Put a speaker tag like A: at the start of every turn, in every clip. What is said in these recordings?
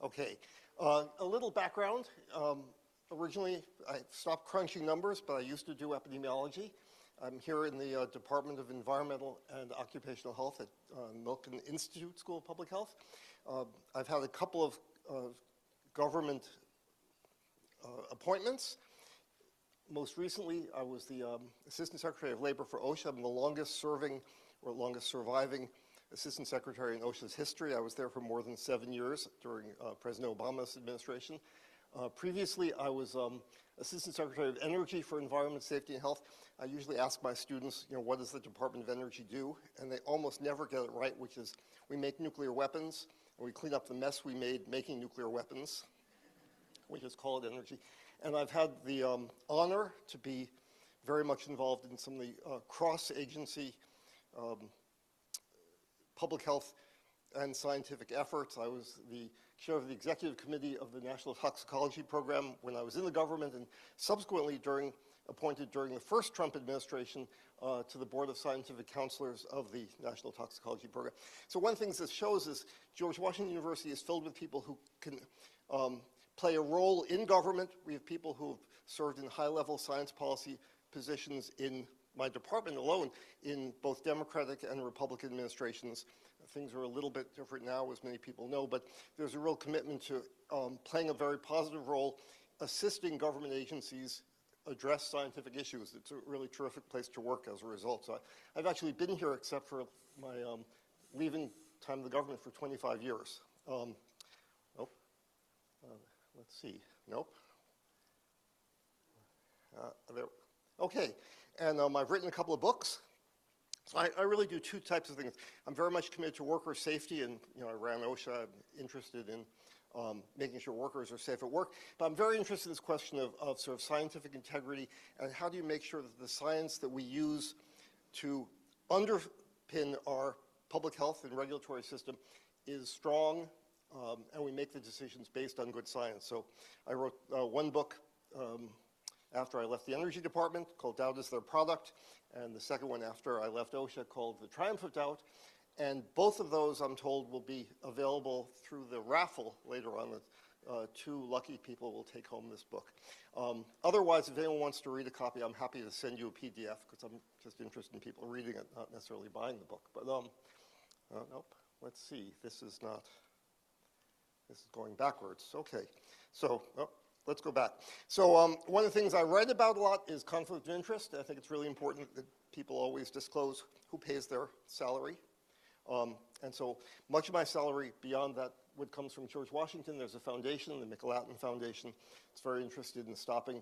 A: Okay, a little background. Originally, I stopped crunching numbers, but I used to do epidemiology. I'm here in the Department of Environmental and Occupational Health at Milken Institute School of Public Health. I've had a couple of government appointments. Most recently, I was the Assistant Secretary of Labor for OSHA. I'm the longest serving or longest surviving Assistant Secretary in OSHA's history. I was there for more than 7 years during President Obama's administration. Previously, I was Assistant Secretary of Energy for Environment, Safety, and Health. I usually ask my students, what does the Department of Energy do? And they almost never get it right, which is we make nuclear weapons, and we clean up the mess we made making nuclear weapons. We just call it energy. And I've had the honor to be very much involved in some of the cross-agency public health and scientific efforts. I was the chair of the executive committee of the National Toxicology Program when I was in the government, and subsequently appointed during the first Trump administration to the Board of Scientific Counselors of the National Toxicology Program. So one of the things this shows is George Washington University is filled with people who can play a role in government. We have people who have served in high-level science policy positions in my department alone in both Democratic and Republican administrations. Things are a little bit different now, as many people know, but there's a real commitment to playing a very positive role, assisting government agencies address scientific issues. It's a really terrific place to work as a result. So I've actually been here, except for my leaving time of the government, for 25 years. Nope. Let's see. Nope. There. Okay. And I've written a couple of books. So I really do two types of things. I'm very much committed to worker safety, and I ran OSHA. I'm interested in making sure workers are safe at work. But I'm very interested in this question of sort of scientific integrity, and how do you make sure that the science that we use to underpin our public health and regulatory system is strong, and we make the decisions based on good science. So I wrote one book after I left the Energy Department called Doubt is Their Product, and the second one after I left OSHA called The Triumph of Doubt. And both of those, I'm told, will be available through the raffle later on. Two lucky people will take home this book. Otherwise, if anyone wants to read a copy, I'm happy to send you a PDF, because I'm just interested in people reading it, not necessarily buying the book. But nope, let's see, this is going backwards. Okay, so, let's go back. So one of the things I write about a lot is conflict of interest. I think it's really important that people always disclose who pays their salary. And so much of my salary beyond that comes from George Washington. There's a foundation, the McAlatin Foundation. It's very interested in stopping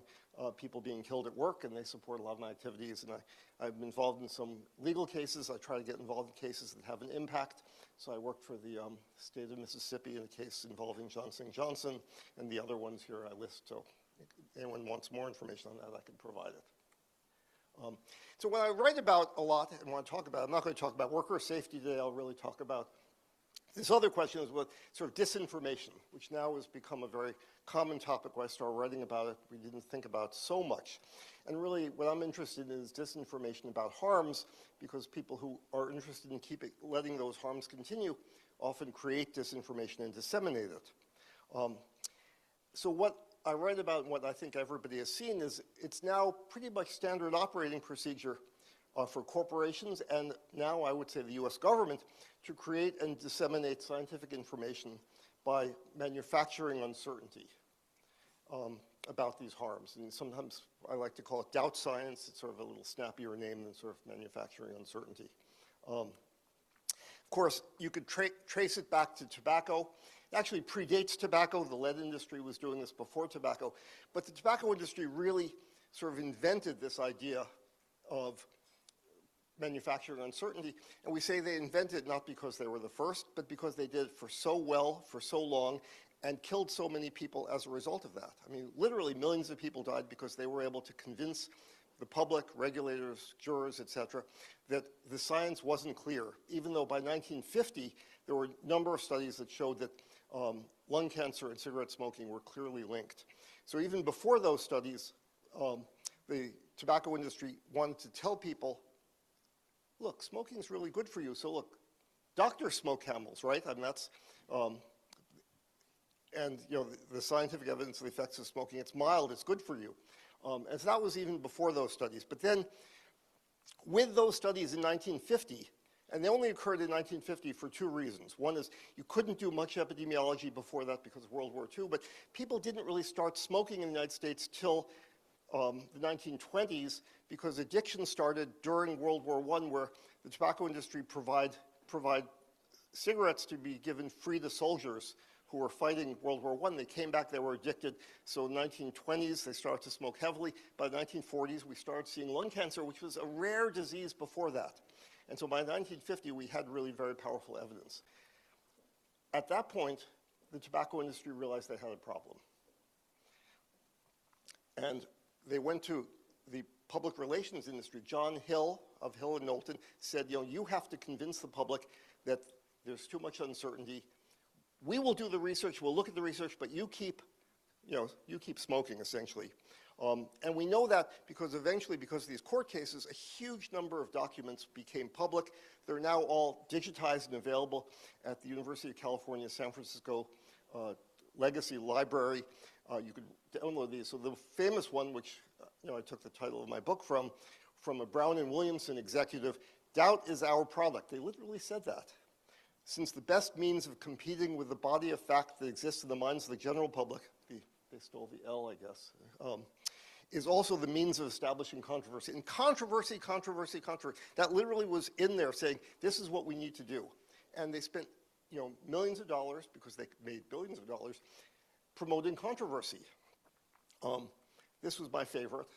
A: people being killed at work, and they support a lot of my activities. And I've been involved in some legal cases. I try to get involved in cases that have an impact. So I worked for the state of Mississippi in a case involving Johnson & Johnson, and the other ones here I list. So if anyone wants more information on that, I can provide it. So what I write about a lot and want to talk about, I'm not going to talk about worker safety today. I'll really talk about this other question is what sort of disinformation, which now has become a very common topic. When I started writing about it, we didn't think about so much. And really what I'm interested in is disinformation about harms, because people who are interested in letting those harms continue often create disinformation and disseminate it. So what I write about and what I think everybody has seen is it's now pretty much standard operating procedure for corporations, and now I would say the US government, to create and disseminate scientific information by manufacturing uncertainty about these harms. And sometimes I like to call it doubt science. It's sort of a little snappier name than sort of manufacturing uncertainty. Of course, you could trace it back to tobacco. It actually predates tobacco. The lead industry was doing this before tobacco. But the tobacco industry really sort of invented this idea of manufacturing uncertainty. And we say they invented it not because they were the first, but because they did it for so well, for so long, and killed so many people as a result of that. I mean, literally millions of people died because they were able to convince the public, regulators, jurors, et cetera, that the science wasn't clear, even though by 1950, there were a number of studies that showed that lung cancer and cigarette smoking were clearly linked. So even before those studies, the tobacco industry wanted to tell people, look, smoking is really good for you. So look, doctors smoke Camels, right? I mean, that's, and the scientific evidence of the effects of smoking, it's mild, it's good for you. And so that was even before those studies. But then with those studies in 1950, and they only occurred in 1950 for two reasons. One is you couldn't do much epidemiology before that because of World War II, but people didn't really start smoking in the United States till the 1920s because addiction started during World War I, where the tobacco industry provide cigarettes to be given free to soldiers who were fighting World War I. They came back, they were addicted. So in the 1920s, they started to smoke heavily. By the 1940s, we started seeing lung cancer, which was a rare disease before that. And so by 1950, we had really very powerful evidence. At that point, the tobacco industry realized they had a problem. And they went to the public relations industry. John Hill of Hill and Knowlton said, you have to convince the public that there's too much uncertainty. We will do the research, we'll look at the research, but you keep smoking, essentially. And we know that because eventually, because of these court cases, a huge number of documents became public. They're now all digitized and available at the University of California, San Francisco Legacy Library. You can download these. So the famous one, which I took the title of my book from a Brown and Williamson executive, "Doubt is our product." They literally said that. Since the best means of competing with the body of fact that exists in the minds of the general public, they stole the L, I guess, is also the means of establishing controversy. And controversy, that literally was in there saying, this is what we need to do. And they spent, millions of dollars, because they made billions of dollars, promoting controversy. This was my favorite.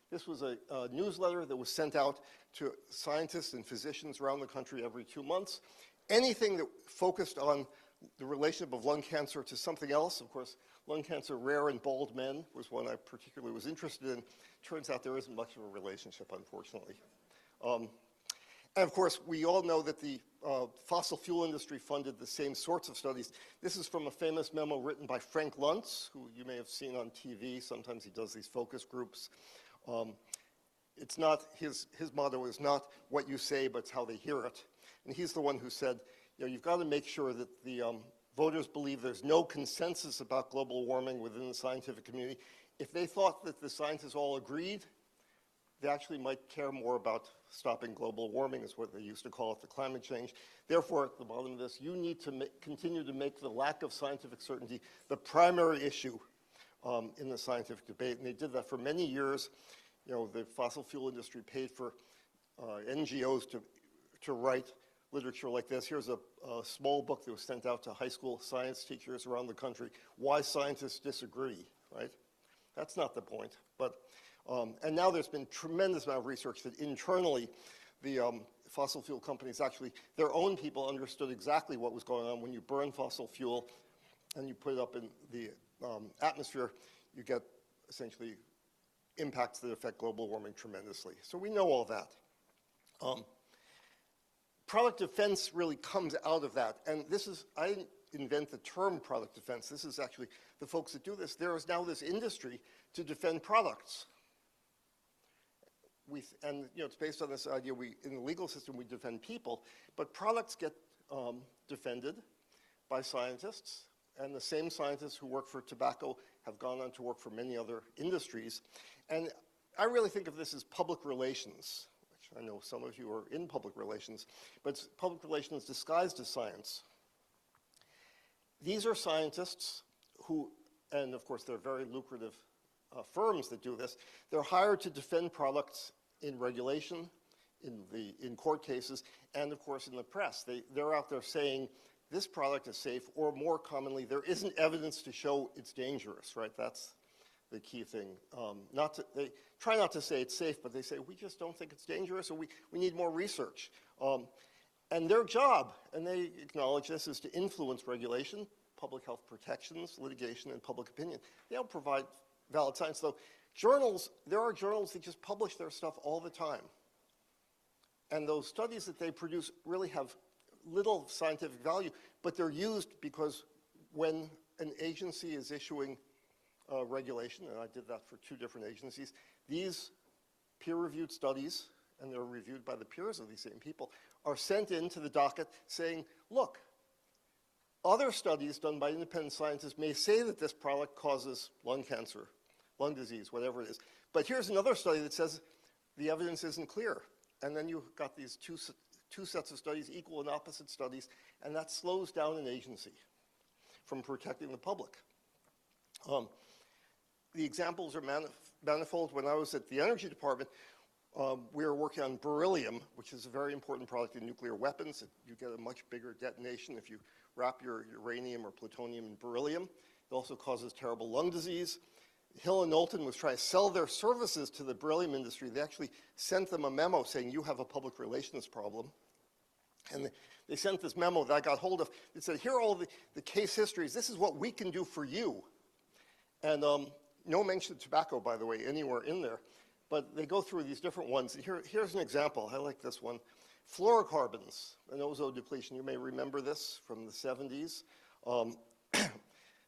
A: This was a newsletter that was sent out to scientists and physicians around the country every 2 months. Anything that focused on the relationship of lung cancer to something else, of course, lung cancer rare in bald men was one I particularly was interested in. Turns out there isn't much of a relationship, unfortunately. And of course, we all know that the fossil fuel industry funded the same sorts of studies. This is from a famous memo written by Frank Luntz, who you may have seen on TV. Sometimes he does these focus groups. It's not, his motto is not what you say, but it's how they hear it. And he's the one who said, you've got to make sure that the voters believe there's no consensus about global warming within the scientific community. If they thought that the scientists all agreed, they actually might care more about stopping global warming, is what they used to call it, the climate change. Therefore, at the bottom of this, you need to continue to make the lack of scientific certainty the primary issue in the scientific debate. And they did that for many years. The fossil fuel industry paid for NGOs to write literature like this. Here's a small book that was sent out to high school science teachers around the country, Why Scientists Disagree, right? That's not the point. But, and now there's been tremendous amount of research that internally the fossil fuel companies actually, their own people understood exactly what was going on when you burn fossil fuel and you put it up in the atmosphere, you get essentially impacts that affect global warming tremendously. So we know all that. Product defense really comes out of that. And this is, I didn't invent the term product defense. This is actually the folks that do this. There is now this industry to defend products. It's based on this idea, in the legal system, we defend people, but products get defended by scientists, and the same scientists who work for tobacco have gone on to work for many other industries. And I really think of this as public relations. I know some of you are in public relations, but it's public relations disguised as science. These are scientists who, and of course they're very lucrative firms that do this, they're hired to defend products in regulation, in court cases, and of course in the press. They're out there saying this product is safe, or more commonly, there isn't evidence to show it's dangerous, right? That's the key thing. They try not to say it's safe, but they say, we just don't think it's dangerous, or we need more research. And their job, and they acknowledge this, is to influence regulation, public health protections, litigation, and public opinion. They don't provide valid science, though. Journals, there are journals that just publish their stuff all the time. And those studies that they produce really have little scientific value, but they're used because when an agency is issuing regulation, and I did that for 2 different agencies, these peer-reviewed studies, and they're reviewed by the peers of these same people, are sent into the docket saying, look, Other studies done by independent scientists may say that this product causes lung cancer, lung disease, whatever it is. But here's another study that says the evidence isn't clear. And then you've got these two sets of studies, equal and opposite studies, and that slows down an agency from protecting the public. The examples are manifold. When I was at the Energy Department, we were working on beryllium, which is a very important product in nuclear weapons. You get a much bigger detonation if you wrap your uranium or plutonium in beryllium. It also causes terrible lung disease. Hill and Knowlton was trying to sell their services to the beryllium industry. They actually sent them a memo saying, you have a public relations problem. And they sent this memo that I got hold of. It said, here are all the case histories. This is what we can do for you. And no mention of tobacco, by the way, anywhere in there. But they go through these different ones. Here's an example. I like this one. Fluorocarbons, an ozone depletion. You may remember this from the 70s.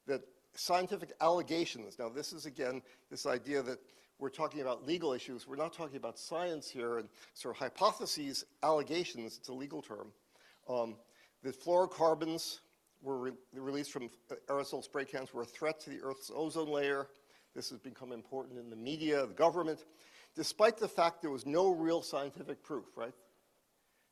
A: That scientific allegations. Now, this is, again, this idea that we're talking about legal issues. We're not talking about science here and sort of hypotheses, allegations. It's a legal term. The fluorocarbons were released from aerosol spray cans were a threat to the Earth's ozone layer. This has become important in the media, the government, despite the fact there was no real scientific proof, right?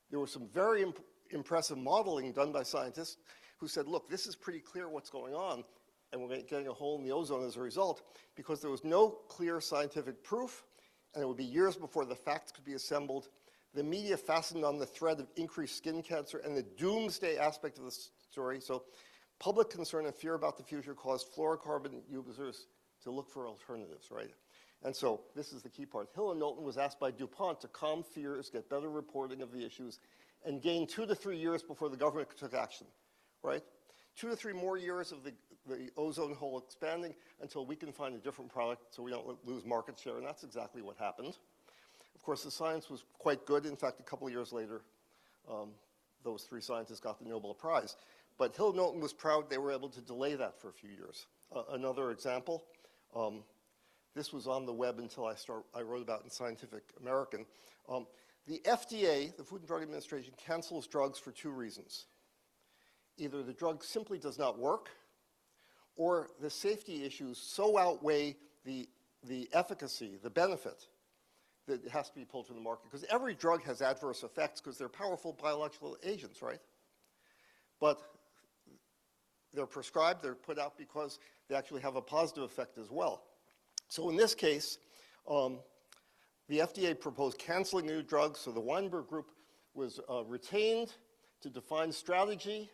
A: There was some very impressive modeling done by scientists who said, look, this is pretty clear what's going on, and we're getting a hole in the ozone as a result, because there was no clear scientific proof, and it would be years before the facts could be assembled. The media fastened on the threat of increased skin cancer and the doomsday aspect of the story. So public concern and fear about the future caused fluorocarbon users to look for alternatives, right? And so this is the key part. Hill and Knowlton was asked by DuPont to calm fears, get better reporting of the issues, and gain 2 to 3 years before the government took action, right? 2 to 3 more years of the ozone hole expanding until we can find a different product so we don't lose market share, and that's exactly what happened. Of course, the science was quite good. In fact, a couple of years later, those 3 scientists got the Nobel Prize. But Hill and Knowlton was proud they were able to delay that for a few years. Another example, this was on the web until I wrote about it in Scientific American. The FDA, the Food and Drug Administration, cancels drugs for 2 reasons. Either the drug simply does not work, or the safety issues so outweigh the efficacy, the benefit, that it has to be pulled from the market. Because every drug has adverse effects because they're powerful biological agents, right? But they're prescribed, they're put out because they actually have a positive effect as well. So in this case, the FDA proposed canceling new drugs, so the Weinberg group was retained to define strategy,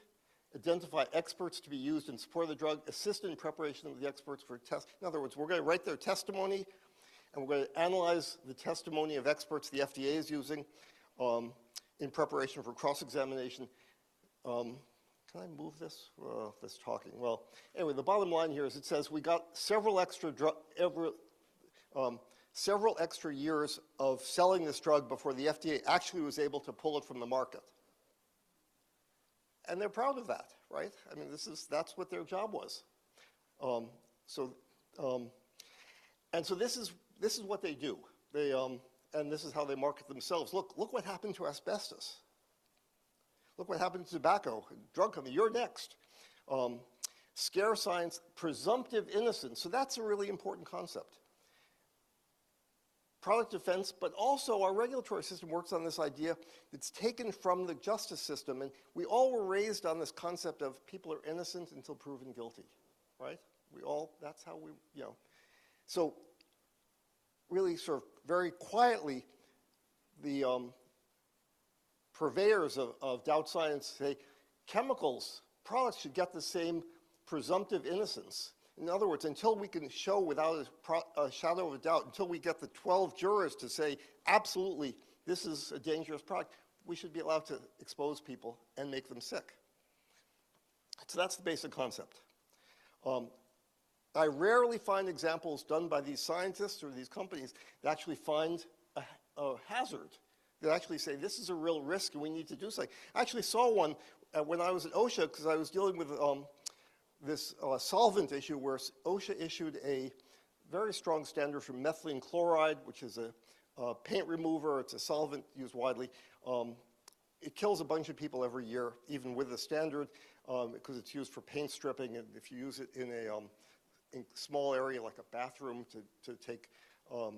A: identify experts to be used in support of the drug, assist in preparation of the experts for tests. In other words, we're going to write their testimony, and we're going to analyze the testimony of experts the FDA is using in preparation for cross-examination. Can I move this? This talking. Well, anyway, the bottom line here is it says we got several extra years of selling this drug before the FDA actually was able to pull it from the market. And they're proud of that, right? I mean, that's what their job was. And so this is what they do. And this is how they market themselves. Look what happened to asbestos. Look what happened to tobacco, drug company, you're next. Scare science, presumptive innocence. So that's a really important concept. Product defense, but also our regulatory system works on this idea that's taken from the justice system. And we all were raised on this concept of people are innocent until proven guilty, right? That's how we, So really sort of very quietly, the purveyors of doubt science say chemicals, products should get the same presumptive innocence. In other words, until we can show without a shadow of a doubt, until we get the 12 jurors to say, absolutely, this is a dangerous product, we should be allowed to expose people and make them sick. So that's the basic concept. I rarely find examples done by these scientists or these companies that actually find a hazard, that actually say this is a real risk and we need to do something. I actually saw one when I was at OSHA because I was dealing with this solvent issue where OSHA issued a very strong standard for methylene chloride, which is a paint remover. It's a solvent used widely it kills a bunch of people every year, even with the standard, because it's used for paint stripping, and if you use it in a small area like a bathroom to take to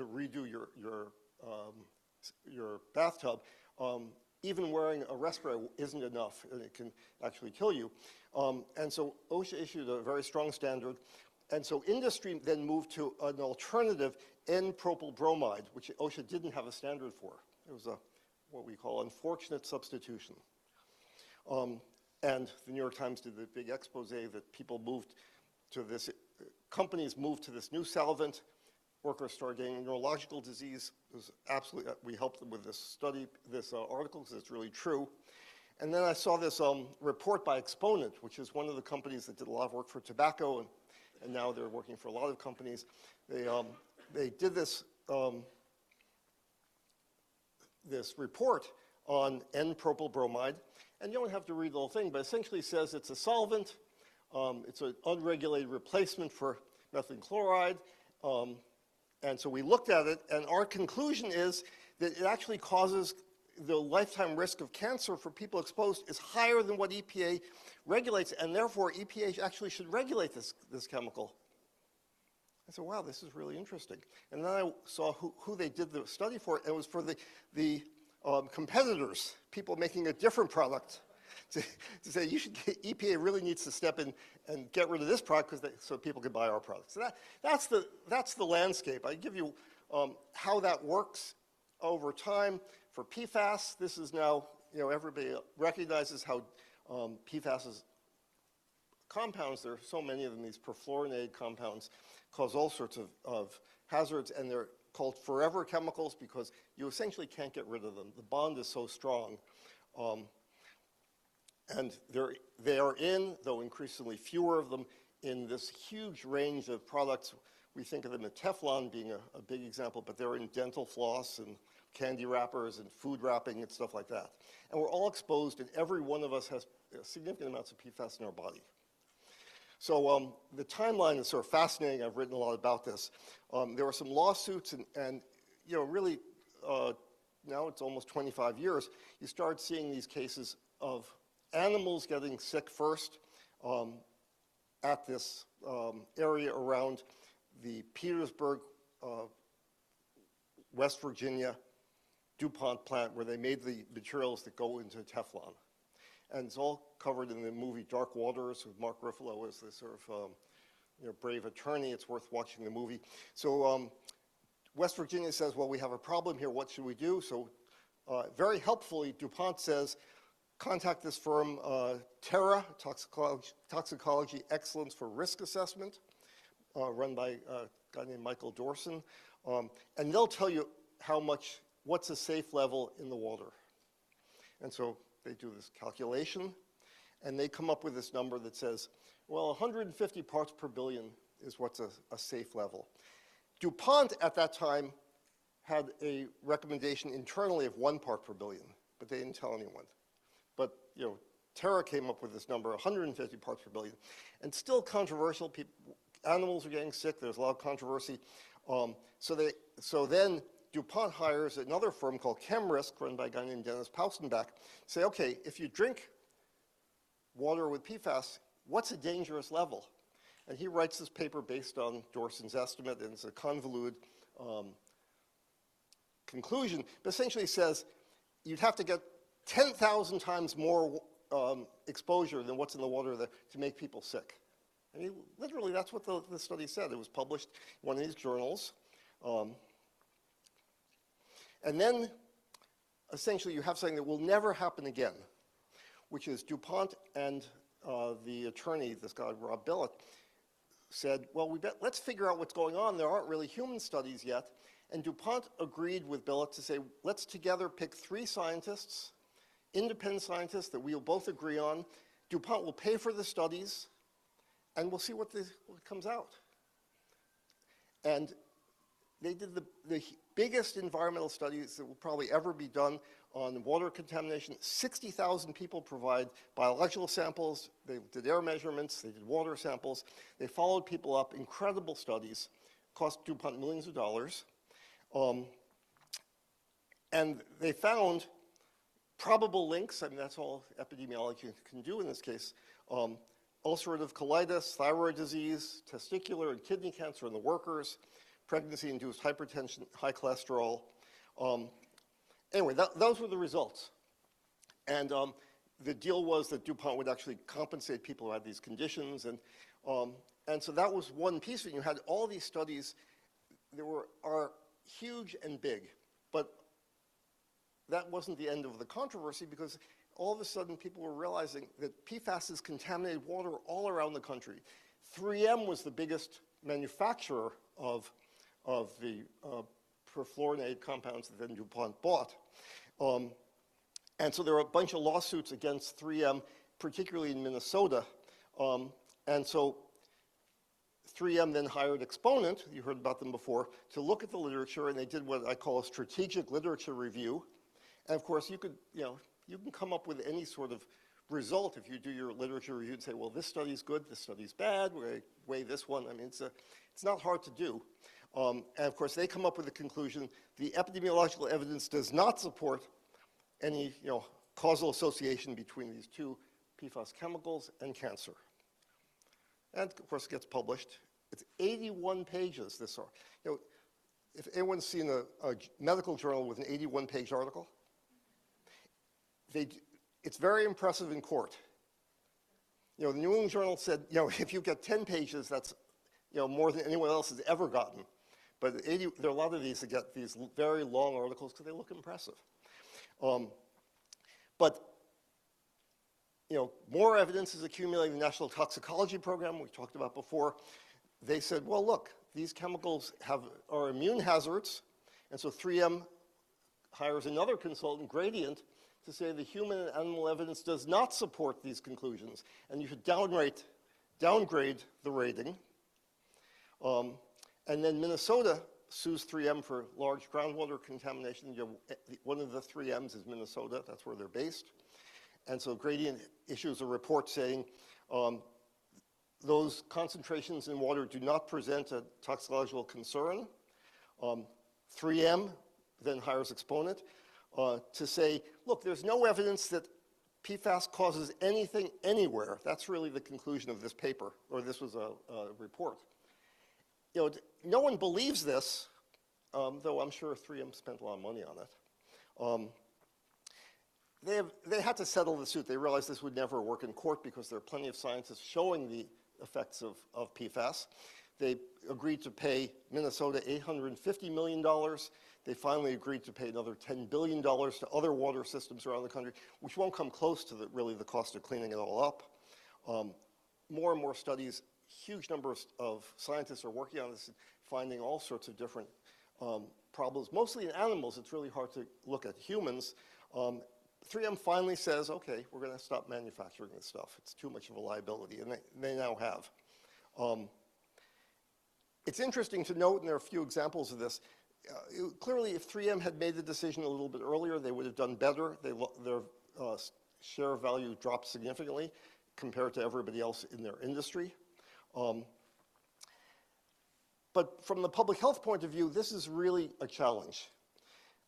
A: redo your bathtub, even wearing a respirator isn't enough, and it can actually kill you. And so OSHA issued a very strong standard. And so industry then moved to an alternative, N-propyl bromide, which OSHA didn't have a standard for. It was what we call unfortunate substitution. And the New York Times did the big expose that people moved to this, companies moved to this new solvent, workers started getting neurological disease. It was absolutely, we helped them with this study, this article, because it's really true. And then I saw this report by Exponent, which is one of the companies that did a lot of work for tobacco, and now they're working for a lot of companies. They did this, this report on N-propyl bromide, and you don't have to read the whole thing, but essentially says it's a solvent, it's an unregulated replacement for methylene chloride, and so we looked at it, and our conclusion is that it actually causes the lifetime risk of cancer for people exposed is higher than what EPA regulates, and therefore EPA actually should regulate this chemical. I said, wow, this is really interesting. And then I saw who they did the study for, and it was for the competitors, people making a different product, to say you should EPA really needs to step in and get rid of this product so people can buy our product. So that's the landscape. I give you how that works over time. For PFAS, this is now, everybody recognizes how PFAS compounds, there are so many of them, these perfluorinated compounds, cause all sorts of hazards, and they're called forever chemicals because you essentially can't get rid of them. The bond is so strong. And they are in, though increasingly fewer of them, in this huge range of products. We think of them as Teflon being a big example, but they're in dental floss and candy wrappers and food wrapping and stuff like that. And we're all exposed, and every one of us has significant amounts of PFAS in our body. So the timeline is sort of fascinating. I've written a lot about this. There were some lawsuits, and really, now it's almost 25 years, you start seeing these cases of animals getting sick first at this area around the Petersburg, West Virginia DuPont plant where they made the materials that go into Teflon. And it's all covered in the movie Dark Waters with Mark Ruffalo as the sort of brave attorney. It's worth watching the movie. So West Virginia says, well, we have a problem here. What should we do? So very helpfully, DuPont says, contact this firm, Terra, Toxicology Excellence for Risk Assessment, run by a guy named Michael Dorson. And they'll tell you what's a safe level in the water. And so they do this calculation, and they come up with this number that says, well, 150 parts per billion is what's a safe level. DuPont at that time had a recommendation internally of 1 part per billion, but they didn't tell anyone. But Terra came up with this number, 150 parts per billion, and still controversial. Animals are getting sick. There's a lot of controversy. So then DuPont hires another firm called ChemRisk, run by a guy named Dennis Pausenbach, say, okay, if you drink water with PFAS, what's a dangerous level? And he writes this paper based on Dorson's estimate, and it's a convoluted conclusion, but essentially says you'd have to get 10,000 times more exposure than what's in the water to make people sick. I mean, literally, that's what the study said. It was published in one of these journals. And then, essentially, you have something that will never happen again, which is DuPont and the attorney, this guy, Rob Billett, said, well, let's figure out what's going on. There aren't really human studies yet. And DuPont agreed with Billett to say, let's together pick 3 scientists, independent scientists that we'll both agree on. DuPont will pay for the studies, and we'll see what comes out. And they did the biggest environmental studies that will probably ever be done on water contamination. 60,000 people provide biological samples. They did air measurements. They did water samples. They followed people up. Incredible studies. Cost DuPont millions of dollars. And they found probable links. I mean, that's all epidemiology can do in this case. Ulcerative colitis, thyroid disease, testicular and kidney cancer in the workers, pregnancy-induced hypertension, high cholesterol. Anyway, those were the results. And the deal was that DuPont would actually compensate people who had these conditions. And so that was one piece of it. You had all these studies that are huge and big. But that wasn't the end of the controversy, because all of a sudden people were realizing that PFAS contaminated water all around the country. 3M was the biggest manufacturer of the perfluorinated compounds that then DuPont bought. And so there were a bunch of lawsuits against 3M, particularly in Minnesota. And so 3M then hired Exponent, you heard about them before, to look at the literature, and they did what I call a strategic literature review. And of course, you can come up with any sort of result if you do your literature review and say, well, this study's good, this study's bad, we weigh this one. I mean, it's not hard to do. And of course, they come up with the conclusion, the epidemiological evidence does not support any causal association between these two PFAS chemicals and cancer. And of course, it gets published. It's 81 pages, this are. If anyone's seen a medical journal with an 81-page article, it's very impressive in court. The New England Journal said, if you get 10 pages, that's more than anyone else has ever gotten. But there are a lot of these that get these very long articles because they look impressive. But more evidence is accumulating. The National Toxicology Program we talked about before. They said, well, look, these chemicals are immune hazards, and so 3M hires another consultant, Gradient, to say the human and animal evidence does not support these conclusions, and you should downgrade the rating. And then Minnesota sues 3M for large groundwater contamination. One of the 3Ms is Minnesota. That's where they're based. And so Gradient issues a report saying those concentrations in water do not present a toxicological concern. 3M then hires Exponent to say, look, there's no evidence that PFAS causes anything anywhere. That's really the conclusion of this paper, or this was a report. No one believes this, though I'm sure 3M spent a lot of money on it. They had to settle the suit. They realized this would never work in court because there are plenty of scientists showing the effects of PFAS. They agreed to pay Minnesota $850 million. They finally agreed to pay another $10 billion to other water systems around the country, which won't come close to really the cost of cleaning it all up. More and more studies, huge numbers of scientists are working on this, finding all sorts of different problems. Mostly in animals, it's really hard to look at humans. 3M finally says, okay, we're going to stop manufacturing this stuff. It's too much of a liability, and they now have. It's interesting to note, and there are a few examples of this, clearly if 3M had made the decision a little bit earlier, they would have done better. Their share value dropped significantly compared to everybody else in their industry. But from the public health point of view, this is really a challenge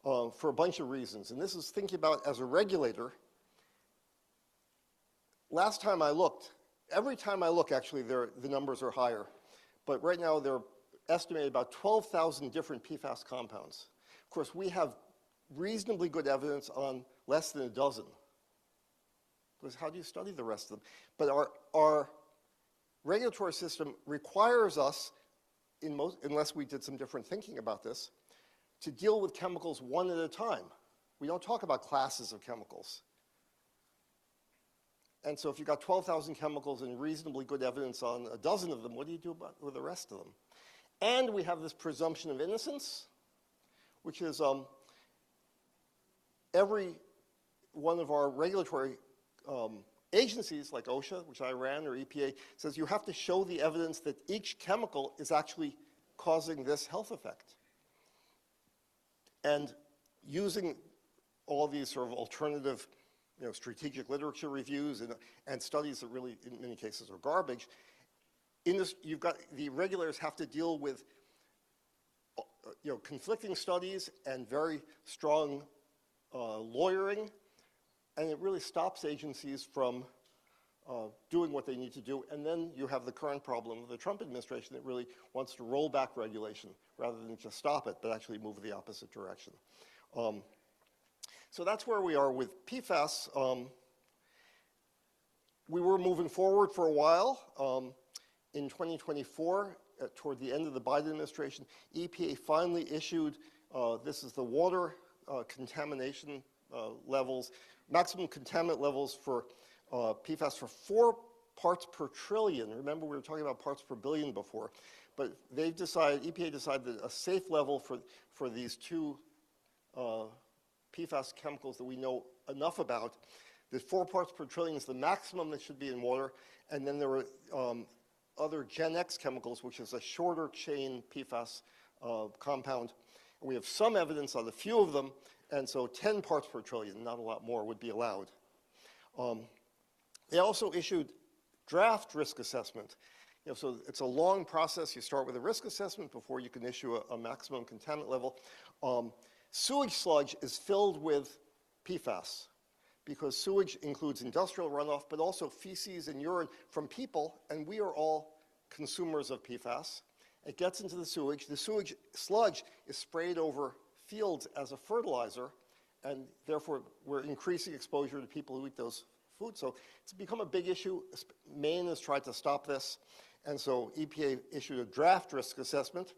A: for a bunch of reasons. And this is thinking about as a regulator. Last time I looked, every time I look, actually, the numbers are higher. But right now, they're estimated about 12,000 different PFAS compounds. Of course, we have reasonably good evidence on less than a dozen. Because how do you study the rest of them? But our regulatory system requires us, unless we did some different thinking about this, to deal with chemicals one at a time. We don't talk about classes of chemicals. And so if you've got 12,000 chemicals and reasonably good evidence on a dozen of them, what do you do with the rest of them? And we have this presumption of innocence, which is every one of our regulatory agencies, like OSHA, which I ran, or EPA, says you have to show the evidence that each chemical is actually causing this health effect. And using all these sort of alternative strategic literature reviews and studies that really, in many cases, are garbage. In this, the regulators have to deal with conflicting studies and very strong lawyering, and it really stops agencies from doing what they need to do. And then you have the current problem of the Trump administration that really wants to roll back regulation rather than just stop it, but actually move the opposite direction. So that's where we are with PFAS. We were moving forward for a while. In 2024, toward the end of the Biden administration, EPA finally issued, this is the water contamination levels, maximum contaminant levels for PFAS for 4 parts per trillion. Remember, we were talking about parts per billion before, but they've decided, EPA decided that a safe level for these 2 PFAS chemicals that we know enough about, that 4 parts per trillion is the maximum that should be in water, and then there were other Gen X chemicals, which is a shorter chain PFAS compound. We have some evidence on a few of them, and so 10 parts per trillion, not a lot more, would be allowed. They also issued draft risk assessment. So it's a long process. You start with a risk assessment before you can issue a maximum contaminant level. Sewage sludge is filled with PFAS because sewage includes industrial runoff, but also feces and urine from people, and we are all consumers of PFAS. It gets into the sewage. The sewage sludge is sprayed over fields as a fertilizer, and therefore we're increasing exposure to people who eat those foods. So it's become a big issue. Maine has tried to stop this, and so EPA issued a draft risk assessment.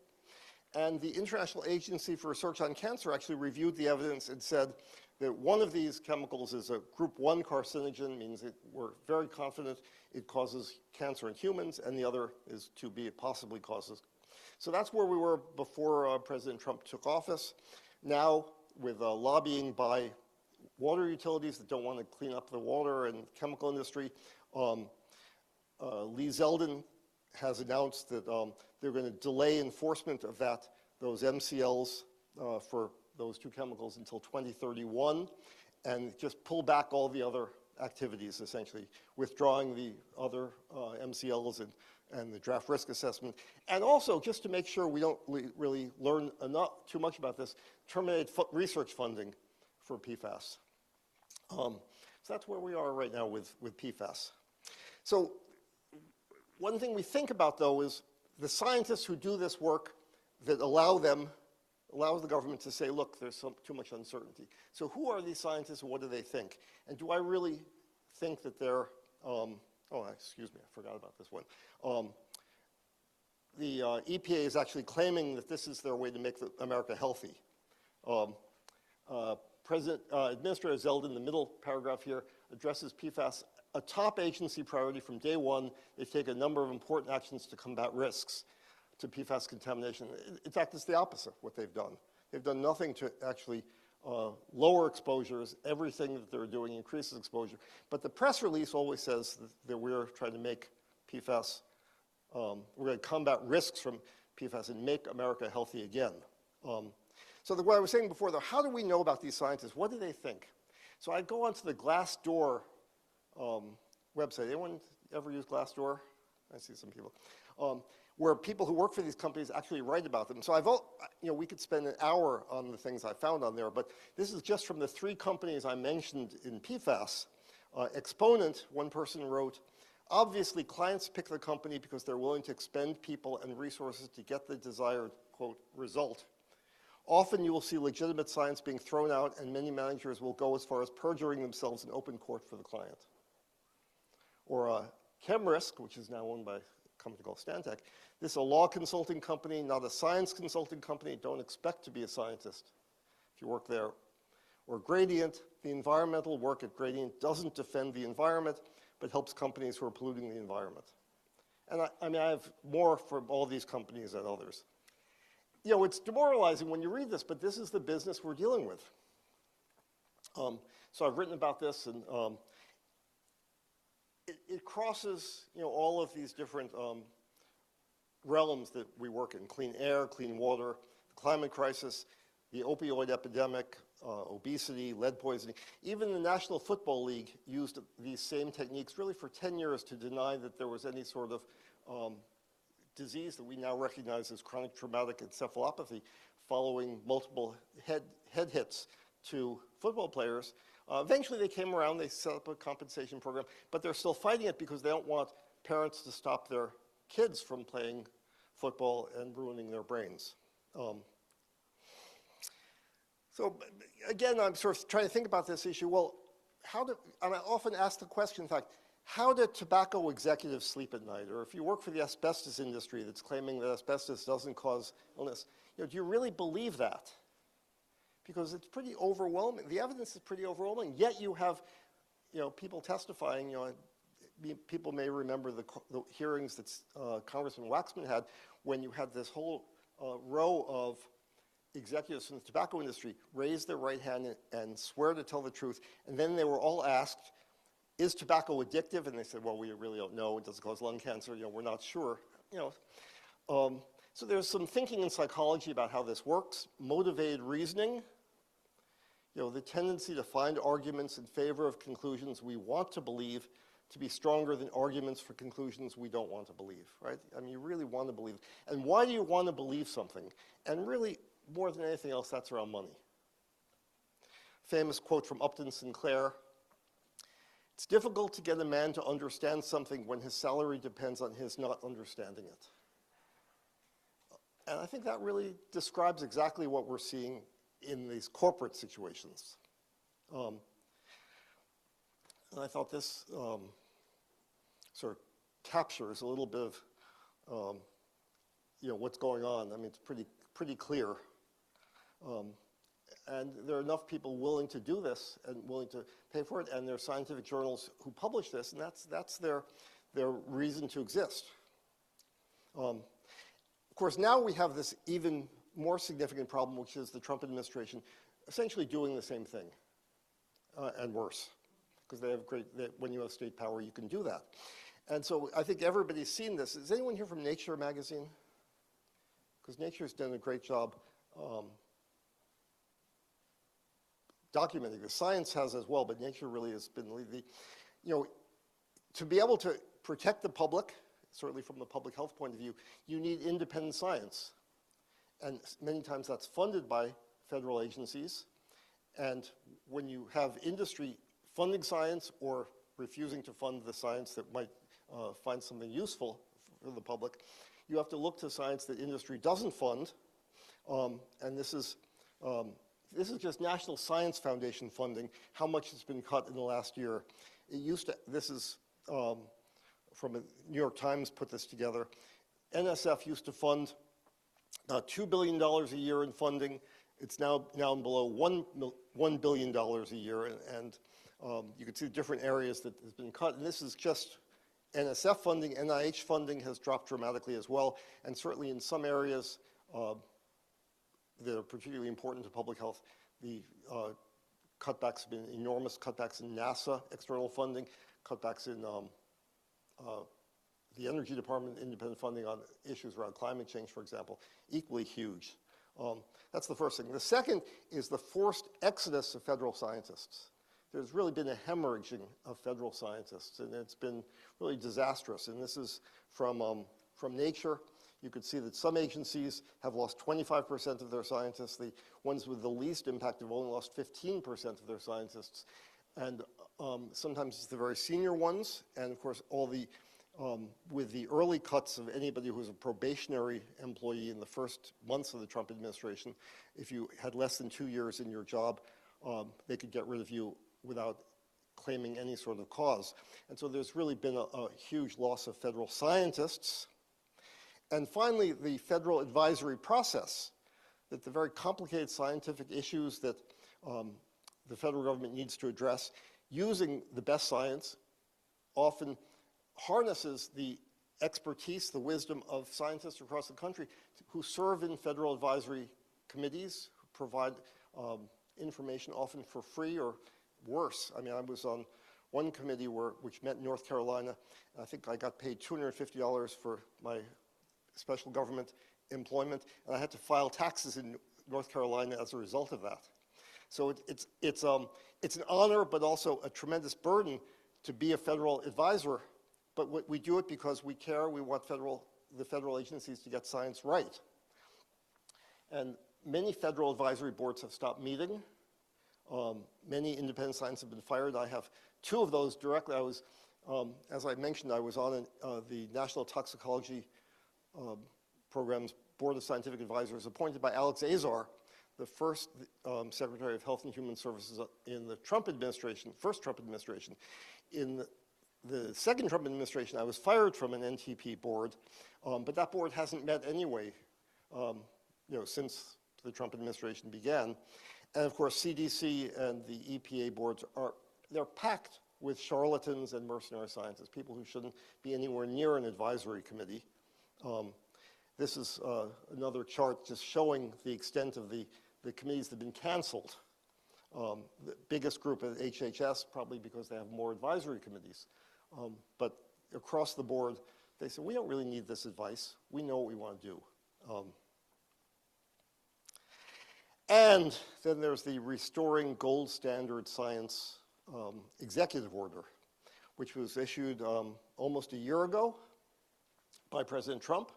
A: And the International Agency for Research on Cancer actually reviewed the evidence and said that one of these chemicals is a group 1 carcinogen, means that we're very confident it causes cancer in humans, and the other is 2B, it possibly causes. So that's where we were before President Trump took office. Now, with lobbying by water utilities that don't want to clean up the water and chemical industry, Lee Zeldin has announced that they're going to delay enforcement of those MCLs for those 2 chemicals until 2031, and just pull back all the other activities, essentially, withdrawing the other MCLs and the draft risk assessment. And also, just to make sure we don't really learn too much about this, terminate research funding for PFAS. So that's where we are right now with PFAS. So one thing we think about, though, is the scientists who do this work that allows the government to say, look, there's too much uncertainty. So who are these scientists and what do they think? And do I really think that they're, excuse me, I forgot about this one. The EPA is actually claiming that this is their way to make America healthy. Administrator Zeldin, the middle paragraph here, addresses PFAS, a top agency priority from day one. They've taken a number of important actions to combat risks to PFAS contamination. In fact, it's the opposite what they've done. They've done nothing to actually lower exposures. Everything that they're doing increases exposure. But the press release always says that we're trying to make PFAS, we're going to combat risks from PFAS and make America healthy again. So what I was saying before, though, how do we know about these scientists? What do they think? So I go onto the Glassdoor website. Anyone ever use Glassdoor? I see some people. Where people who work for these companies actually write about them. So we could spend an hour on the things I found on there, but this is just from the 3 companies I mentioned in PFAS. Exponent, one person wrote, obviously clients pick the company because they're willing to expend people and resources to get the desired, quote, result. Often you will see legitimate science being thrown out, and many managers will go as far as perjuring themselves in open court for the client. Or ChemRisk, which is now owned by a company called Stantec. This is a law consulting company, not a science consulting company. Don't expect to be a scientist if you work there. Or Gradient, the environmental work at Gradient doesn't defend the environment, but helps companies who are polluting the environment. And I have more from all these companies and others. It's demoralizing when you read this, but this is the business we're dealing with. So I've written about this, and it crosses, all of these different realms that we work in: clean air, clean water, the climate crisis, the opioid epidemic, obesity, lead poisoning. Even the National Football League used these same techniques really for 10 years to deny that there was any sort of disease that we now recognize as chronic traumatic encephalopathy following multiple head hits to football players. Eventually they came around, they set up a compensation program, but they're still fighting it because they don't want parents to stop their kids from playing football and ruining their brains. So again, I'm sort of trying to think about this issue. Well, I often ask the question, in fact, how do tobacco executives sleep at night? Or if you work for the asbestos industry that's claiming that asbestos doesn't cause illness, do you really believe that? Because it's pretty overwhelming. The evidence is pretty overwhelming. Yet you have, people testifying. People may remember the hearings that Congressman Waxman had when you had this whole row of executives from the tobacco industry raise their right hand and swear to tell the truth. And then they were all asked, is tobacco addictive? And they said, well, we really don't know. It doesn't cause lung cancer. We're not sure. So there's some thinking in psychology about how this works. Motivated reasoning, the tendency to find arguments in favor of conclusions we want to believe to be stronger than arguments for conclusions we don't want to believe, right? I mean, you really want to believe. And why do you want to believe something? And really, more than anything else, that's around money. Famous quote from Upton Sinclair: "It's difficult to get a man to understand something when his salary depends on his not understanding it." And I think that really describes exactly what we're seeing in these corporate situations. And I thought this sort of captures a little bit of what's going on. I mean, it's pretty clear. And there are enough people willing to do this and willing to pay for it, and there are scientific journals who publish this, and that's their reason to exist. Of course, now we have this even more significant problem, which is the Trump administration essentially doing the same thing and worse, because they have when you have state power, you can do that. And so I think everybody's seen this. Is anyone here from Nature magazine? Because Nature's done a great job documenting this. Science has as well, but Nature really has been to be able to protect the public, certainly from the public health point of view, you need independent science. And many times that's funded by federal agencies. And when you have industry funding science or refusing to fund the science that might find something useful for the public, you have to look to science that industry doesn't fund. And this is just National Science Foundation funding, how much has been cut in the last year. This is from a New York Times put this together. NSF used to fund $2 billion a year in funding. It's now below $1 billion a year, and you can see the different areas that has been cut. And this is just NSF funding. NIH funding has dropped dramatically as well, and certainly in some areas that are particularly important to public health, the cutbacks have been enormous. Cutbacks in NASA external funding, cutbacks in the Energy Department independent funding on issues around climate change, for example, equally huge. That's the first thing. The second is the forced exodus of federal scientists. There's really been a hemorrhaging of federal scientists, and it's been really disastrous. And this is from Nature. You could see that some agencies have lost 25% of their scientists. The ones with the least impact have only lost 15% of their scientists. And sometimes it's the very senior ones, and of course all the with the early cuts of anybody who was a probationary employee in the first months of the Trump administration, if you had less than 2 years in your job, they could get rid of you without claiming any sort of cause. And so there's really been a huge loss of federal scientists. And finally, the federal advisory process, that the very complicated scientific issues that the federal government needs to address using the best science often harnesses the expertise, the wisdom of scientists across the country who serve in federal advisory committees, who provide information often for free or worse. I mean, I was on one committee which met in North Carolina. I think I got paid $250 for my special government employment, and I had to file taxes in North Carolina as a result of that. So it's an honor, but also a tremendous burden to be a federal advisor. But we do it because we care. We want the federal agencies to get science right. And Many federal advisory boards have stopped meeting. Many independent scientists have been fired. I have two of those directly. As I mentioned, I was on the National Toxicology Program's Board of Scientific Advisors appointed by Alex Azar, the first Secretary of Health and Human Services in the Trump administration, first Trump administration. In the second Trump administration, I was fired from an NTP board, but that board hasn't met anyway, since the Trump administration began. And of course, CDC and the EPA boards they're packed with charlatans and mercenary scientists, people who shouldn't be anywhere near an advisory committee. This is another chart just showing the extent of the committees that have been canceled. The biggest group at HHS, probably because they have more advisory committees. But across the board, they said, we don't really need this advice. We know what we want to do. And then there's the Restoring Gold Standard Science executive order, which was issued almost a year ago by President Trump.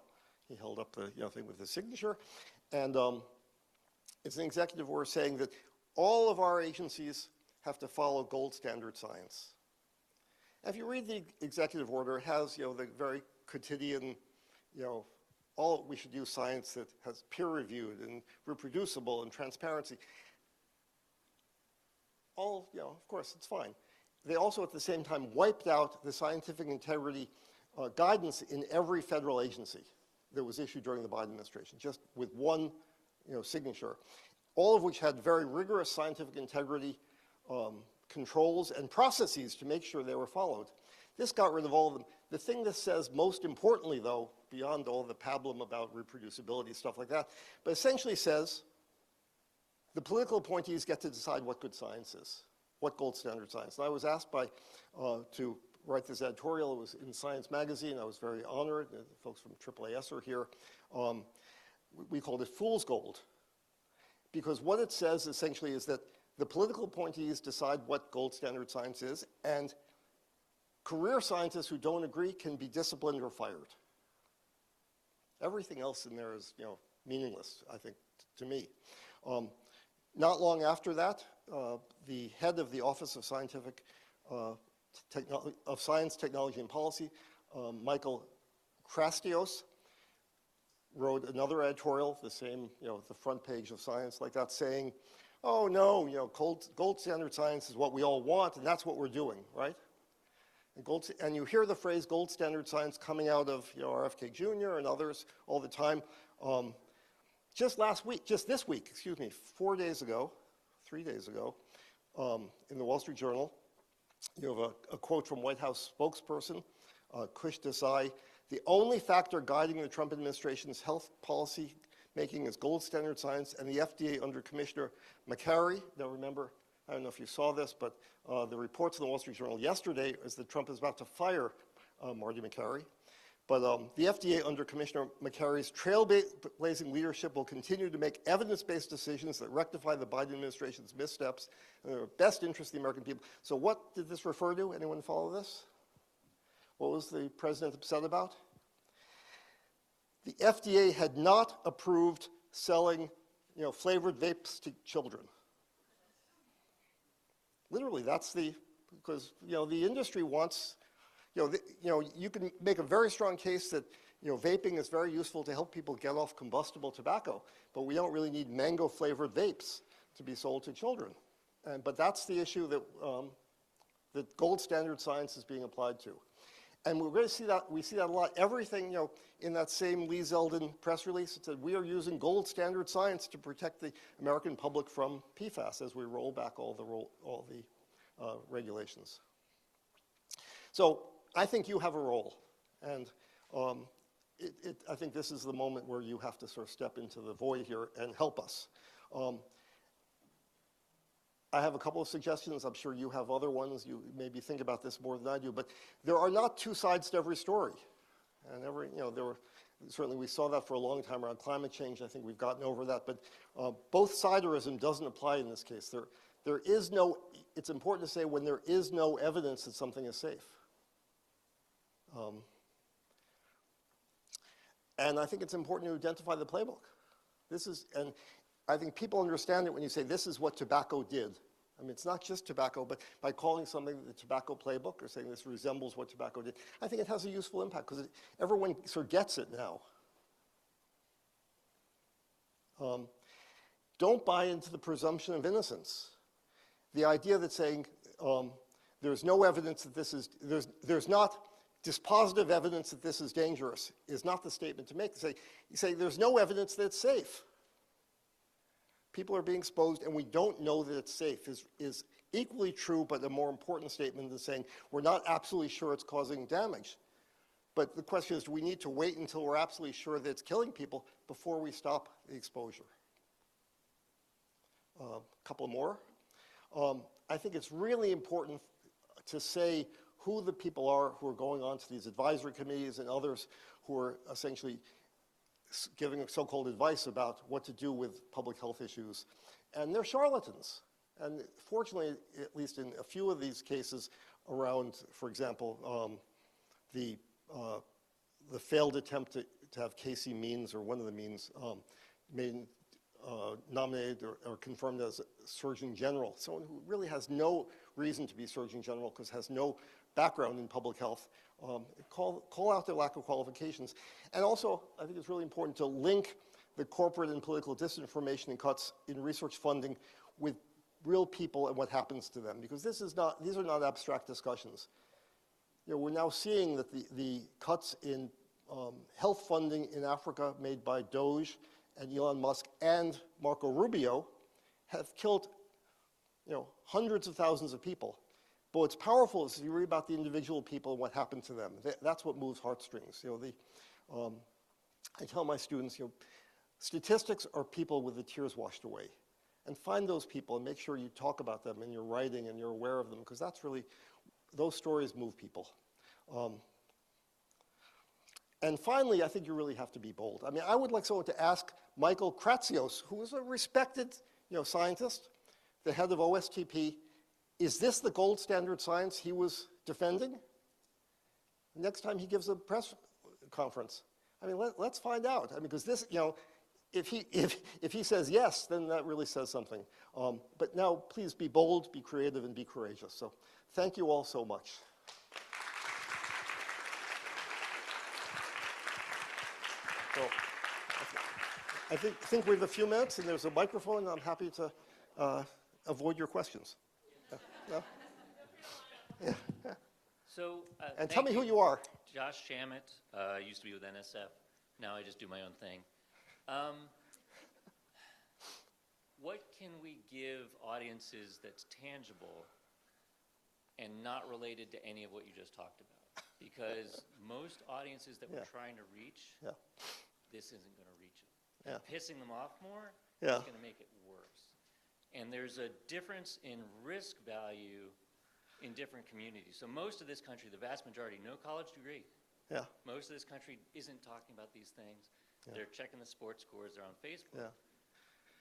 A: He held up the thing with his signature. And it's an executive order saying that all of our agencies have to follow gold standard science. And if you read the executive order, it has the very quotidian, we should use science that has peer-reviewed and reproducible and transparency. Of course, it's fine. They also, at the same time, wiped out the scientific integrity guidance in every federal agency that was issued during the Biden administration, just with one signature, all of which had very rigorous scientific integrity controls and processes to make sure they were followed. This got rid of all of them. The thing this says most importantly, though, beyond all the pablum about reproducibility, stuff like that, but essentially says the political appointees get to decide what good science is, what gold standard science. And I was asked to write this editorial. It was in Science Magazine. I was very honored. The folks from AAAS are here. We called it fool's gold, because what it says essentially is that the political appointees decide what gold standard science is, and career scientists who don't agree can be disciplined or fired. Everything else in there is, meaningless, I think, to me. Not long after that, the head of the Office of Science, Technology, and Policy, Michael PhD, wrote another editorial, the same, the front page of Science like that, saying, oh no, gold standard science is what we all want, and that's what we're doing, right? And you hear the phrase gold standard science coming out of RFK Jr. and others all the time. Just this week, 3 days ago, in the Wall Street Journal, you have a quote from White House spokesperson, Kush Desai: the only factor guiding the Trump administration's health policy making is gold standard science, and the FDA under Commissioner McCarry. Now remember, I don't know if you saw this, but the reports in the Wall Street Journal yesterday is that Trump is about to fire Marty McCarry. But the FDA under Commissioner McCarry's trailblazing leadership will continue to make evidence-based decisions that rectify the Biden administration's missteps in the best interest of the American people. So what did this refer to? Anyone follow this? What was the president upset about? The FDA had not approved selling, flavored vapes to children. Literally, that's because the industry wants, you can make a very strong case that vaping is very useful to help people get off combustible tobacco, but we don't really need mango-flavored vapes to be sold to children. But that's the issue that gold standard science is being applied to. And we're going to see that, we see that a lot. Everything, in that same Lee Zeldin press release, it said, we are using gold standard science to protect the American public from PFAS as we roll back all the regulations. So I think you have a role. And I think this is the moment where you have to sort of step into the void here and help us. I have a couple of suggestions. I'm sure you have other ones. You maybe think about this more than I do. But there are not two sides to every story. And certainly we saw that for a long time around climate change. I think we've gotten over that. But both-siderism doesn't apply in this case. There is no, it's important to say when there is no evidence that something is safe. And I think it's important to identify the playbook. I think people understand it when you say this is what tobacco did. I mean, it's not just tobacco, but by calling something the tobacco playbook or saying this resembles what tobacco did, I think it has a useful impact because everyone sort of gets it now. Don't buy into the presumption of innocence. The idea that saying there's no evidence that this is, there's not dispositive evidence that this is dangerous is not the statement to make. You say there's no evidence that it's safe. People are being exposed and we don't know that it's safe is equally true, but a more important statement than saying we're not absolutely sure it's causing damage. But the question is, do we need to wait until we're absolutely sure that it's killing people before we stop the exposure? A couple more. I think it's really important to say who the people are who are going on to these advisory committees and others who are essentially giving so-called advice about what to do with public health issues. And they're charlatans. And fortunately, at least in a few of these cases around, for example, the failed attempt to have Casey Means, or one of the Means, nominated or confirmed as Surgeon General, someone who really has no reason to be Surgeon General because has no background in public health. Call out their lack of qualifications. And also, I think it's really important to link the corporate and political disinformation and cuts in research funding with real people and what happens to them, because these are not abstract discussions. You know, we're now seeing that the cuts in health funding in Africa made by Doge and Elon Musk and Marco Rubio have killed, hundreds of thousands of people. But what's powerful is you read about the individual people and what happened to them. That's what moves heartstrings. I tell my students, statistics are people with the tears washed away. And find those people and make sure you talk about them in your writing and you're aware of them, because that's really, those stories move people. And finally, I think you really have to be bold. I mean, I would like someone to ask Michael Kratsios, who is a respected scientist, the head of OSTP, is this the gold standard science he was defending? Next time he gives a press conference. I mean, let's find out. I mean, because this, if he says yes, then that really says something. But now, please be bold, be creative, and be courageous. So thank you all so much. So I think we have a few minutes, and there's a microphone, and I'm happy to avoid your questions. No? Yeah.
B: So,
A: and tell me who you are.
B: Josh Shamit, used to be with NSF. Now I just do my own thing. What can we give audiences that's tangible and not related to any of what you just talked about? Because most audiences that we're trying to reach, this isn't going to reach them. Pissing them off more is going to make it worse. And there's a difference in risk value in different communities. So most of this country, the vast majority, no college degree.
A: Yeah.
B: Most of this country isn't talking about these things. They're checking the sports scores. They're on Facebook.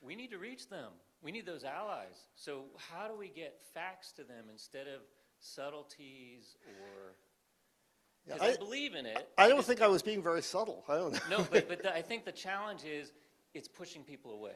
B: We need to reach them. We need those allies. So how do we get facts to them instead of subtleties or... I believe in it.
A: I don't think I was being very subtle. I don't know.
B: No, but I think the challenge is it's pushing people away.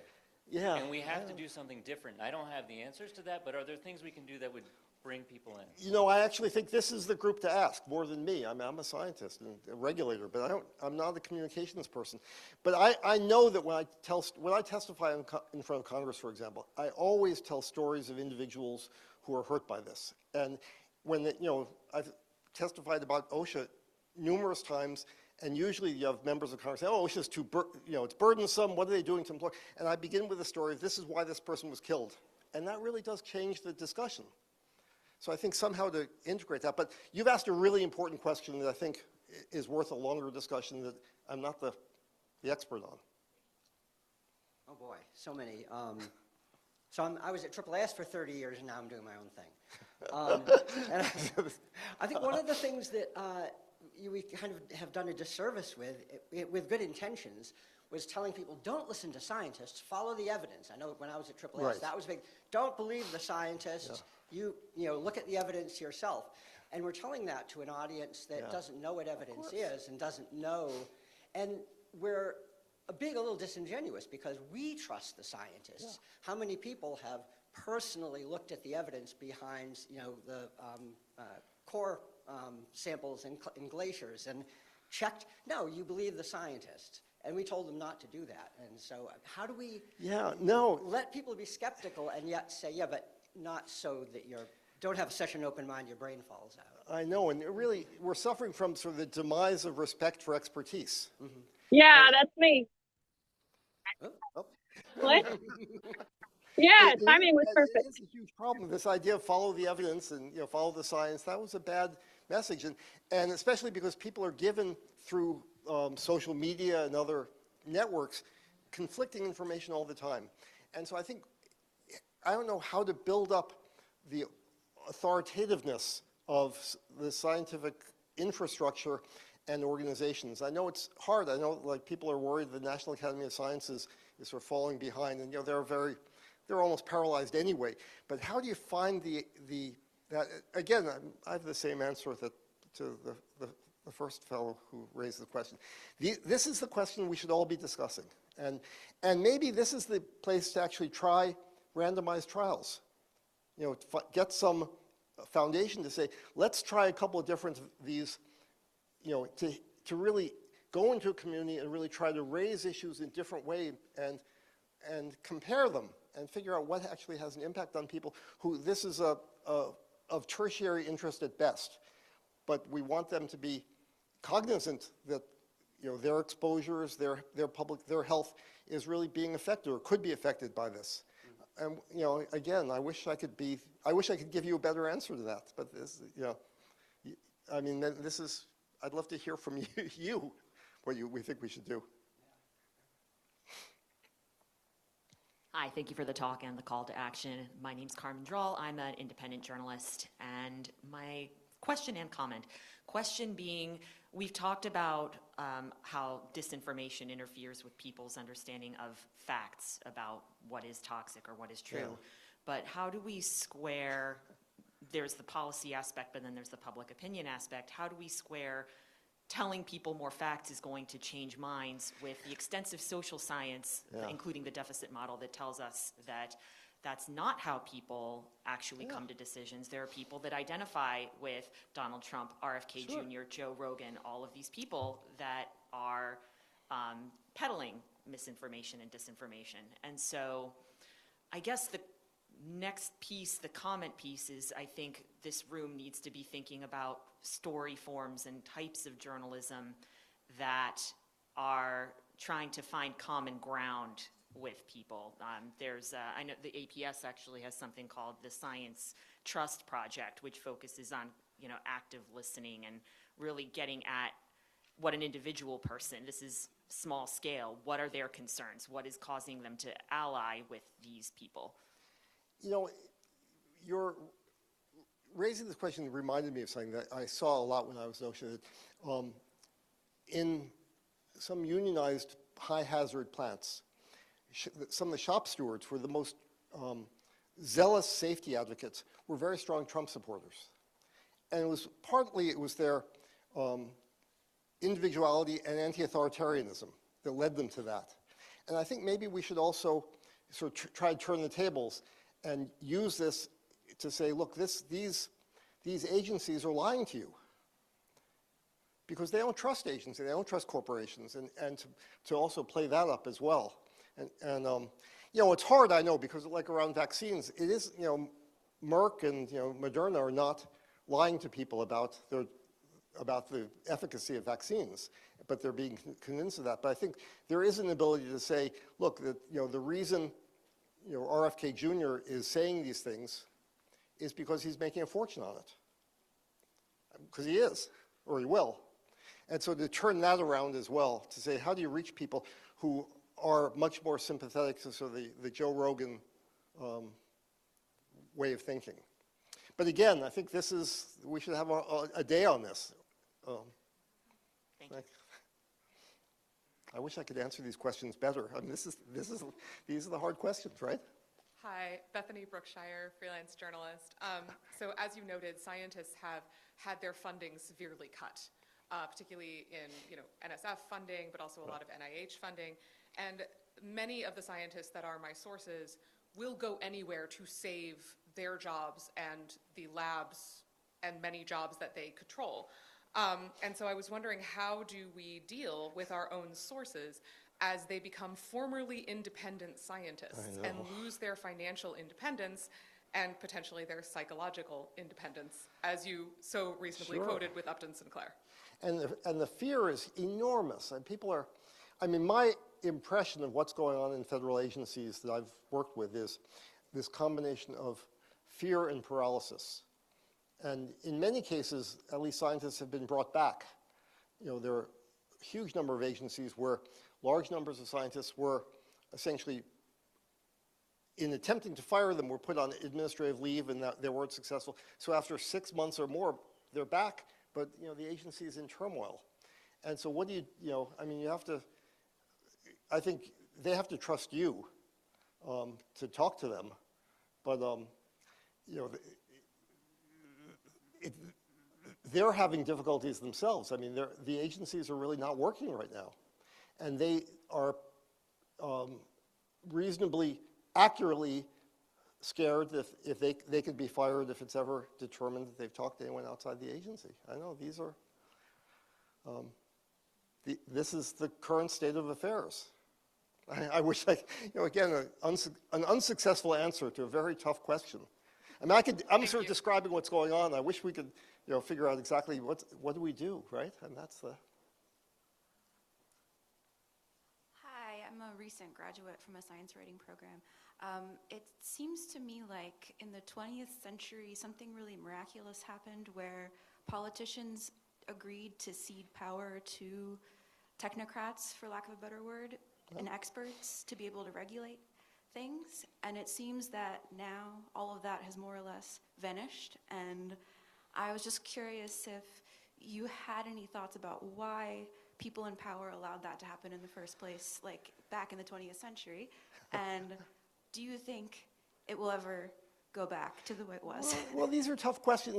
A: Yeah.
B: And we have to do something different. I don't have the answers to that, but are there things we can do that would bring people in?
A: I actually think this is the group to ask more than me. I mean, I'm a scientist and a regulator, but I'm not a communications person. But I know that when I testify in front of Congress, for example, I always tell stories of individuals who are hurt by this. And when I've testified about OSHA numerous times, and usually you have members of Congress say, oh, OSHA's too, it's burdensome, what are they doing to employ? And I begin with the story of this is why this person was killed. And that really does change the discussion. So I think somehow to integrate that, but you've asked a really important question that I think is worth a longer discussion that I'm not the expert on.
C: Oh boy, so many. I was at AAAS for 30 years, and now I'm doing my own thing. And I think one of the things that we kind of have done a disservice with good intentions, was telling people, don't listen to scientists, follow the evidence. I know when I was at AAAS, that was big. Don't believe the scientists. You look at the evidence yourself. And we're telling that to an audience that doesn't know what evidence is and doesn't know. And we're a little disingenuous because we trust the scientists. Yeah. How many people have personally looked at the evidence behind, the core samples in glaciers and checked, no, you believe the scientists. And we told them not to do that. And so how do we let people be skeptical and yet say, yeah, but not so that don't have such an open mind your brain falls out.
A: I know, and really, we're suffering from sort of the demise of respect for expertise.
D: Mm-hmm. Yeah, that's me.
A: Oh.
D: What? Yeah, timing was perfect.
A: It is a huge problem, this idea of follow the evidence and follow the science. That was a bad message, and especially because people are given through social media and other networks conflicting information all the time. And so I don't know how to build up the authoritativeness of the scientific infrastructure and organizations. I know it's hard. I know people are worried the National Academy of Sciences is sort of falling behind, and they're almost paralyzed anyway. But how do you find that again? I have the same answer to the first fellow who raised the question. This is the question we should all be discussing, and maybe this is the place to actually try randomized trials. Get some foundation to say, let's try a couple of different these, to really go into a community and really try to raise issues in different ways and compare them and figure out what actually has an impact on people who this is of tertiary interest at best. But we want them to be cognizant that their exposures, their health is really being affected or could be affected by this. And again, I wish I could give you a better answer to that. But this, I mean, this is. I'd love to hear from you what we think we should do.
E: Hi, thank you for the talk and the call to action. My name's Carmen Drall. I'm an independent journalist, and my question and comment. Question being, we've talked about how disinformation interferes with people's understanding of facts about what is toxic or what is true. Yeah. But how do we square, there's the policy aspect, but then there's the public opinion aspect. How do we square telling people more facts is going to change minds with the extensive social science, including the deficit model, that tells us that that's not how people actually come to decisions. There are people that identify with Donald Trump, RFK Jr., Joe Rogan, all of these people that are peddling misinformation and disinformation. And so I guess the next piece, the comment piece, is I think this room needs to be thinking about story forms and types of journalism that are trying to find common ground with people. I know the APS actually has something called the Science Trust Project, which focuses on active listening and really getting at what an individual person, this is small scale, what are their concerns? What is causing them to ally with these people?
A: You're raising this question reminded me of something that I saw a lot when I was in OSHA. In some unionized high-hazard plants, some of the shop stewards were the most zealous safety advocates, were very strong Trump supporters. And it was partly their individuality and anti-authoritarianism that led them to that. And I think maybe we should also sort of try to turn the tables and use this to say, look, these agencies are lying to you because they don't trust agencies, they don't trust corporations, and to also play that up as well. And it's hard, I know, because like around vaccines, it is, Merck and Moderna are not lying to people about the efficacy of vaccines, but they're being convinced of that. But I think there is an ability to say, look, the reason RFK Jr. is saying these things is because he's making a fortune on it. Because he is, or he will. And so to turn that around as well, to say, how do you reach people who are much more sympathetic to sort of the Joe Rogan way of thinking? But again, I think we should have a day on this.
E: Thank you.
A: I wish I could answer these questions better. I mean, these are the hard questions, right?
F: Hi, Bethany Brookshire, freelance journalist. So as you noted, scientists have had their funding severely cut, particularly in NSF funding, but also a lot of NIH funding. And many of the scientists that are my sources will go anywhere to save their jobs and the labs and many jobs that they control. And so I was wondering, how do we deal with our own sources as they become formerly independent scientists and lose their financial independence and potentially their psychological independence, as you so reasonably quoted with Upton Sinclair?
A: And the fear is enormous. And people are, I mean, my impression of what's going on in federal agencies that I've worked with is this combination of fear and paralysis. And in many cases, at least scientists have been brought back. You know, there are a huge number of agencies where large numbers of scientists were essentially, in attempting to fire them, were put on administrative leave and that they weren't successful. So after 6 months or more, they're back, but you know, the agency is in turmoil. And so what do you know, I mean, you have to, I think they have to trust you to talk to them, but you know, they're having difficulties themselves. I mean, the agencies are really not working right now. And they are reasonably accurately scared if they could be fired if it's ever determined that they've talked to anyone outside the agency. I know these are, this is the current state of affairs. I wish I, you know, again, an unsuccessful answer to a very tough question. I mean, I'm sort of describing what's going on. I wish we could, you know, figure out exactly what do we do, right? And that's the.
G: Hi, I'm a recent graduate from a science writing program. It seems to me like in the 20th century, something really miraculous happened where politicians agreed to cede power to technocrats, for lack of a better word, and experts to be able to regulate things. And it seems that now all of that has more or less vanished. And I was just curious if you had any thoughts about why people in power allowed that to happen in the first place, like back in the 20th century. And do you think it will ever go back to the way it was?
A: Well, these are tough questions.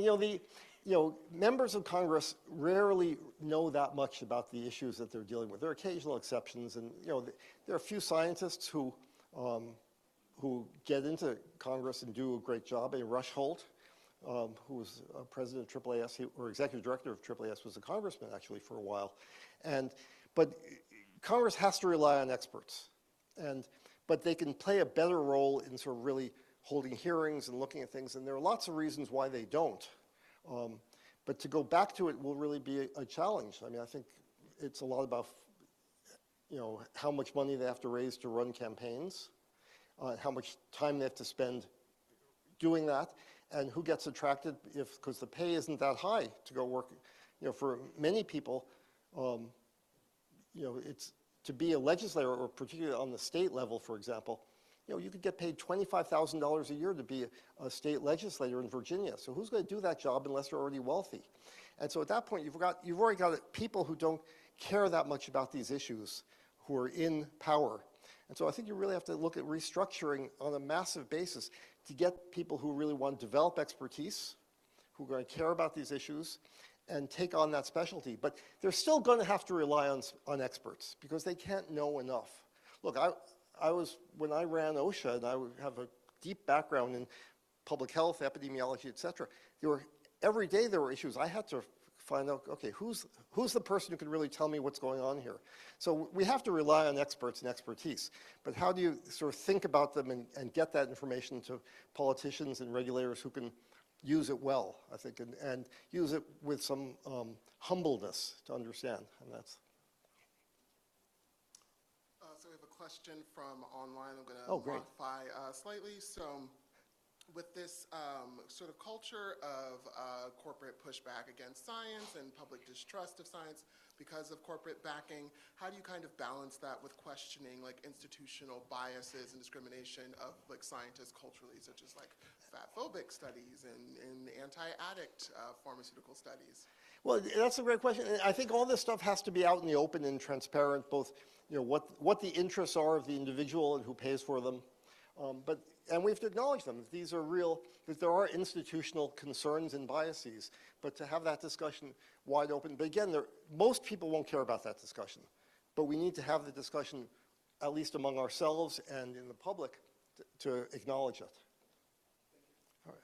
A: You know, members of Congress rarely know that much about the issues that they're dealing with. There are occasional exceptions, and you know, there are a few scientists who get into Congress and do a great job. Rush Holt, who was president of AAAS, or executive director of AAAS, was a congressman actually for a while. But Congress has to rely on experts, but they can play a better role in sort of really holding hearings and looking at things, and there are lots of reasons why they don't. But to go back to it will really be a challenge. I mean, I think it's a lot about, you know, how much money they have to raise to run campaigns, how much time they have to spend doing that, and who gets attracted because the pay isn't that high to go work. You know, for many people, you know, it's to be a legislator, or particularly on the state level, for example, you know, you could get paid $25,000 a year to be a state legislator in Virginia. So who's going to do that job unless you're already wealthy? And so at that point, you've already got people who don't care that much about these issues, who are in power. And so I think you really have to look at restructuring on a massive basis to get people who really want to develop expertise, who are going to care about these issues, and take on that specialty. But they're still going to have to rely on experts because they can't know enough. Look, when I ran OSHA, and I have a deep background in public health, epidemiology, et cetera, every day there were issues. I had to find out, okay, who's the person who can really tell me what's going on here? So we have to rely on experts and expertise. But how do you sort of think about them and get that information to politicians and regulators who can use it well, I think, and use it with some humbleness to understand, and that's.
H: So we have a question from online. I'm going to modify slightly. So with this sort of culture of corporate pushback against science and public distrust of science because of corporate backing, how do you kind of balance that with questioning like institutional biases and discrimination of like scientists culturally, such as like fat-phobic studies and anti-addict pharmaceutical studies?
A: Well, that's a great question. I think all this stuff has to be out in the open and transparent, both you know what the interests are of the individual and who pays for them, and we have to acknowledge them. These are real, that there are institutional concerns and biases, but to have that discussion wide open. But again, most people won't care about that discussion, but we need to have the discussion at least among ourselves and in the public, to acknowledge it. All right,